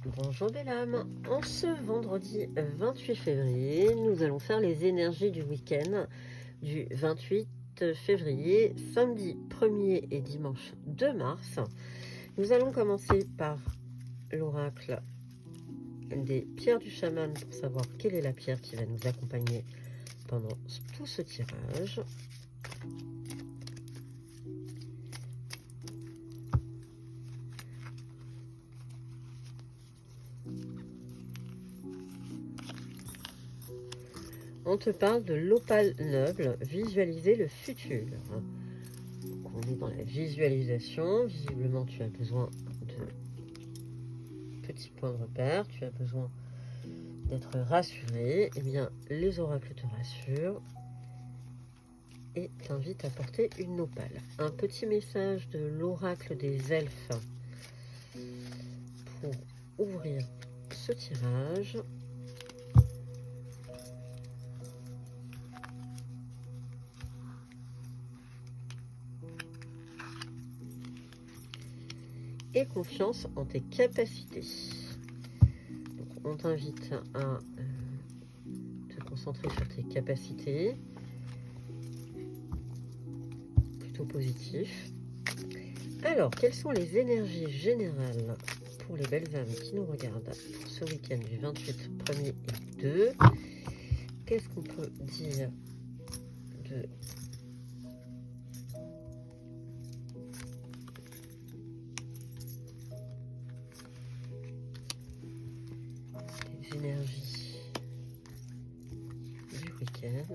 Bonjour belle âme, en ce vendredi 28 février, nous allons faire les énergies du week-end du 28 février, samedi 1er et dimanche 2 mars. Nous allons commencer par l'oracle des pierres du chaman pour savoir quelle est la pierre qui va nous accompagner pendant tout ce tirage. On te parle de l'opale noble, visualiser le futur. Donc on est dans la visualisation. Visiblement, tu as besoin de petits points de repère. Tu as besoin d'être rassuré. Eh bien, les oracles te rassurent et t'invitent à porter une opale. Un petit message de l'oracle des elfes pour ouvrir ce tirage. Et confiance en tes capacités. Donc, on t'invite à te concentrer sur tes capacités. Plutôt positif. Alors, quelles sont les énergies générales pour les belles âmes qui nous regardent pour ce week-end du 28, 1er et 2? Qu'est-ce qu'on peut dire de des énergies du week-end?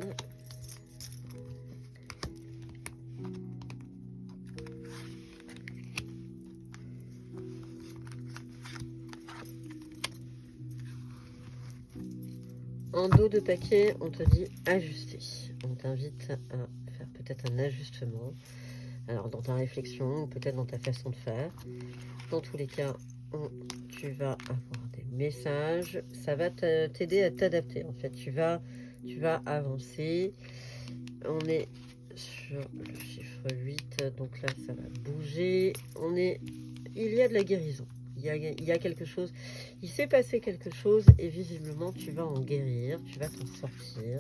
En dos de paquet, on te dit ajuster. On t'invite à faire peut-être un ajustement. Alors, dans ta réflexion ou peut-être dans ta façon de faire. Dans tous les cas, tu vas avoir des messages. Ça va t'aider à t'adapter. En fait, tu vas avancer. On est sur le chiffre 8. Donc là, ça va bouger. Il y a de la guérison. Il y a quelque chose, il s'est passé quelque chose et visiblement tu vas en guérir, tu vas t'en sortir.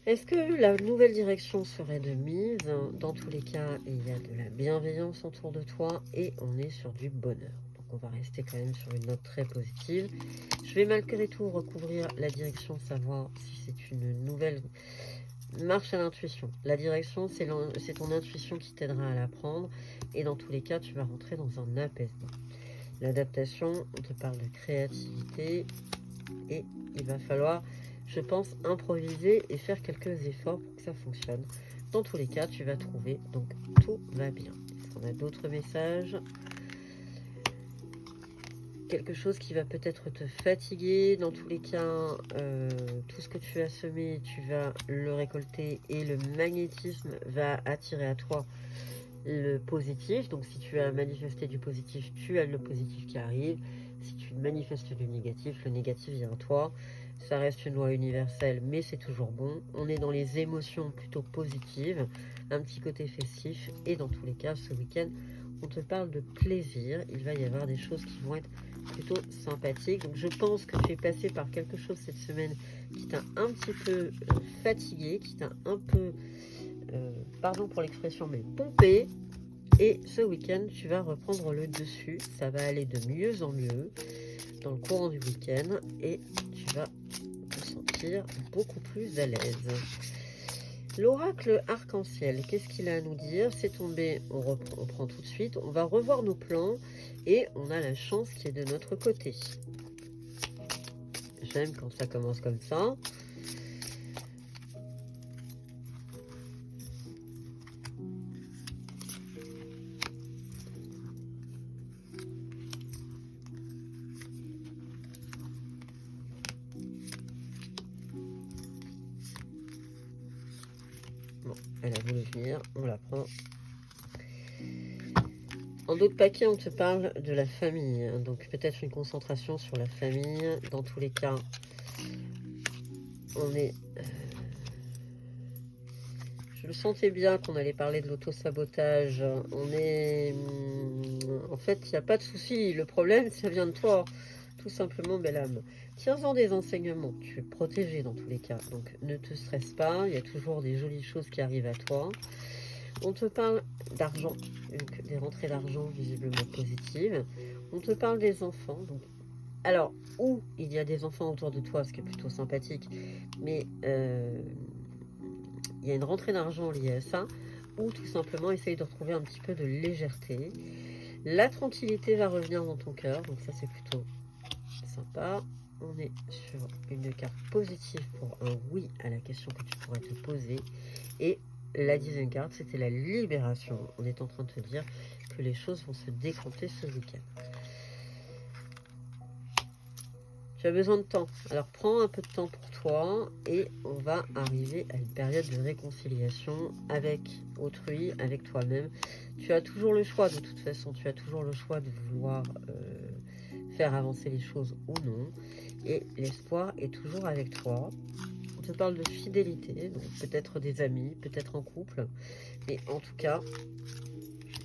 Est-ce que la nouvelle direction serait de mise? Dans tous les cas, il y a de la bienveillance autour de toi et on est sur du bonheur. Donc on va rester quand même sur une note très positive. Je vais malgré tout recouvrir la direction, savoir si c'est une nouvelle marche à l'intuition. La direction, c'est ton intuition qui t'aidera à la prendre. Et dans tous les cas, tu vas rentrer dans un apaisement. L'adaptation, on te parle de créativité. Et il va falloir, je pense, improviser et faire quelques efforts pour que ça fonctionne. Dans tous les cas, tu vas trouver. Donc, tout va bien. Est-ce qu'on a d'autres messages? Quelque chose qui va peut-être te fatiguer. Dans tous les cas, tout ce que tu as semé, tu vas le récolter et le magnétisme va attirer à toi le positif. Donc si tu as manifesté du positif, tu as le positif qui arrive. Si tu manifestes du négatif, le négatif vient à toi. Ça reste une loi universelle, mais c'est toujours bon. On est dans les émotions plutôt positives, un petit côté festif. Et dans tous les cas, ce week-end, on te parle de plaisir. Il va y avoir des choses qui vont être plutôt sympathique. Donc je pense que tu es passé par quelque chose cette semaine qui t'a un petit peu fatigué, qui t'a un peu, pardon pour l'expression, mais pompé. Et ce week-end, tu vas reprendre le dessus. Ça va aller de mieux en mieux dans le courant du week-end et tu vas te sentir beaucoup plus à l'aise. L'oracle arc-en-ciel, qu'est-ce qu'il a à nous dire? C'est tombé, on prend tout de suite, on va revoir nos plans et on a la chance qui est de notre côté. J'aime quand ça commence comme ça. Bon, elle a voulu venir, on la prend. En d'autres paquets, on te parle de la famille. Donc peut-être une concentration sur la famille. Dans tous les cas, on est... Je le sentais bien qu'on allait parler de l'auto-sabotage. En fait, il n'y a pas de souci. Le problème, ça vient de toi. Tout simplement, belle âme. Tire-en des enseignements. Tu es protégé dans tous les cas. Donc, ne te stresse pas. Il y a toujours des jolies choses qui arrivent à toi. On te parle d'argent. Donc, des rentrées d'argent visiblement positives. On te parle des enfants. Donc, alors, où il y a des enfants autour de toi, ce qui est plutôt sympathique. Mais... il y a une rentrée d'argent liée à ça, ou tout simplement essaye de retrouver un petit peu de légèreté. La tranquillité va revenir dans ton cœur, donc ça c'est plutôt sympa. On est sur une carte positive pour un oui à la question que tu pourrais te poser. Et la 10e carte, c'était la libération. On est en train de te dire que les choses vont se décanter ce week-end. Tu as besoin de temps. Alors prends un peu de temps pour toi et on va arriver à une période de réconciliation avec autrui, avec toi-même. Tu as toujours le choix de toute façon. Tu as toujours le choix de vouloir faire avancer les choses ou non. Et l'espoir est toujours avec toi. On te parle de fidélité, donc peut-être des amis, peut-être en couple. Mais en tout cas,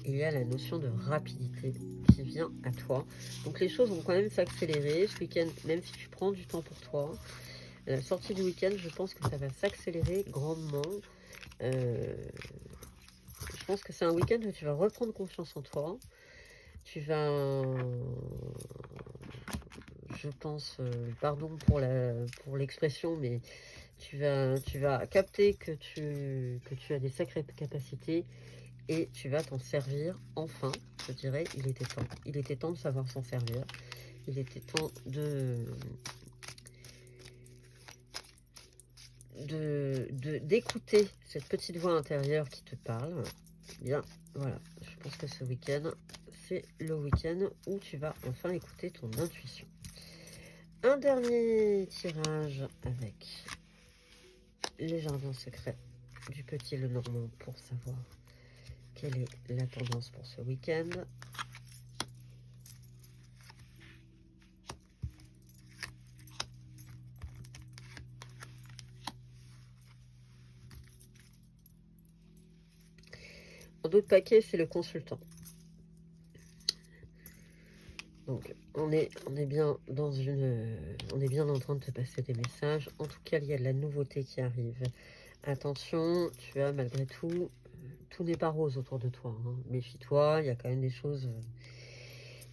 il y a la notion de rapidité qui vient à toi. Donc les choses vont quand même s'accélérer ce week-end, même si tu prends du temps pour toi. À la sortie du week-end, je pense que ça va s'accélérer grandement. Je pense que c'est un week-end où tu vas reprendre confiance en toi. Tu vas, je pense, pardon pour l'expression, mais tu vas capter que tu as des sacrées capacités. Et tu vas t'en servir enfin, je dirais, il était temps. Il était temps de savoir s'en servir. Il était temps d'écouter cette petite voix intérieure qui te parle. Bien, voilà. Je pense que ce week-end, c'est le week-end où tu vas enfin écouter ton intuition. Un dernier tirage avec les jardins secrets du Petit Lenormand pour savoir quelle est la tendance pour ce week-end. En d'autres paquets, c'est le consultant. Donc, on est bien dans on est bien en train de te passer des messages. En tout cas, il y a de la nouveauté qui arrive. Attention, tu as malgré tout, tout n'est pas rose autour de toi. Hein. Méfie-toi, il y a quand même des choses.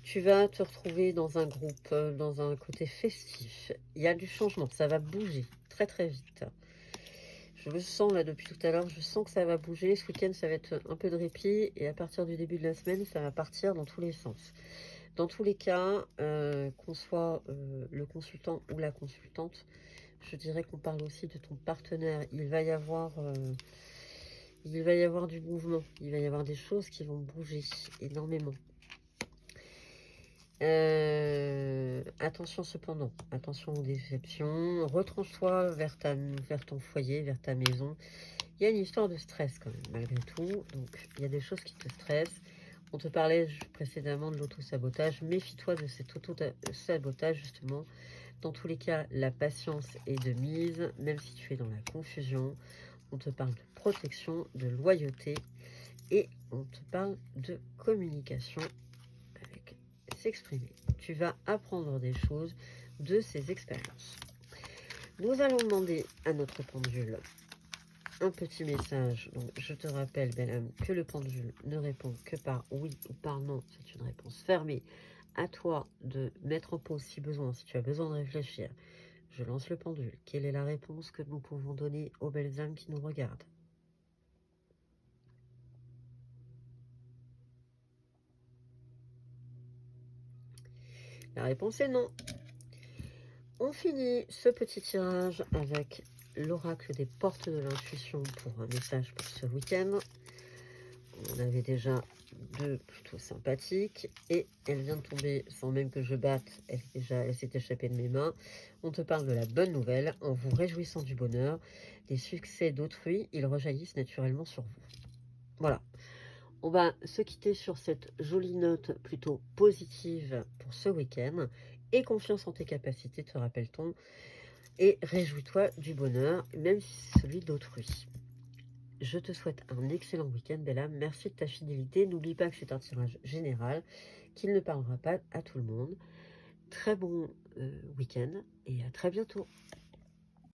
Tu vas te retrouver dans un groupe, dans un côté festif. Il y a du changement, ça va bouger très très vite. Je le sens là depuis tout à l'heure, je sens que ça va bouger. Ce week-end, ça va être un peu de répit et à partir du début de la semaine, ça va partir dans tous les sens. Dans tous les cas, qu'on soit le consultant ou la consultante, je dirais qu'on parle aussi de ton partenaire. Il va y avoir du mouvement, il va y avoir des choses qui vont bouger énormément. Attention cependant, attention aux déceptions. Retranche-toi vers ton foyer, vers ta maison. Il y a une histoire de stress quand même, malgré tout. Donc, il y a des choses qui te stressent. On te parlait précédemment de l'auto-sabotage. Méfie-toi de cet auto-sabotage, justement. Dans tous les cas, la patience est de mise, même si tu es dans la confusion. On te parle de protection, de loyauté. Et on te parle de communication avec s'exprimer. Tu vas apprendre des choses de ces expériences. Nous allons demander à notre pendule un petit message. Donc, je te rappelle, belle âme, que le pendule ne répond que par oui ou par non. C'est une réponse fermée. À toi de mettre en pause si besoin, si tu as besoin de réfléchir. Je lance le pendule. Quelle est la réponse que nous pouvons donner aux belles âmes qui nous regardent? La réponse est non. On finit ce petit tirage avec l'oracle des portes de l'intuition pour un message pour ce week-end. On avait déjà deux plutôt sympathiques et elle vient de tomber sans même que je batte, elle s'est échappée de mes mains. On te parle de la bonne nouvelle. En vous réjouissant du bonheur, des succès d'autrui, ils rejaillissent naturellement sur vous. Voilà. On va se quitter sur cette jolie note plutôt positive pour ce week-end. Et confiance en tes capacités, te rappelle-t-on. Et réjouis-toi du bonheur, même si c'est celui d'autrui. je te souhaite un excellent week-end, belle âme. Merci de ta fidélité. N'oublie pas que c'est un tirage général, qu'il ne parlera pas à tout le monde. Très bon week-end et à très bientôt.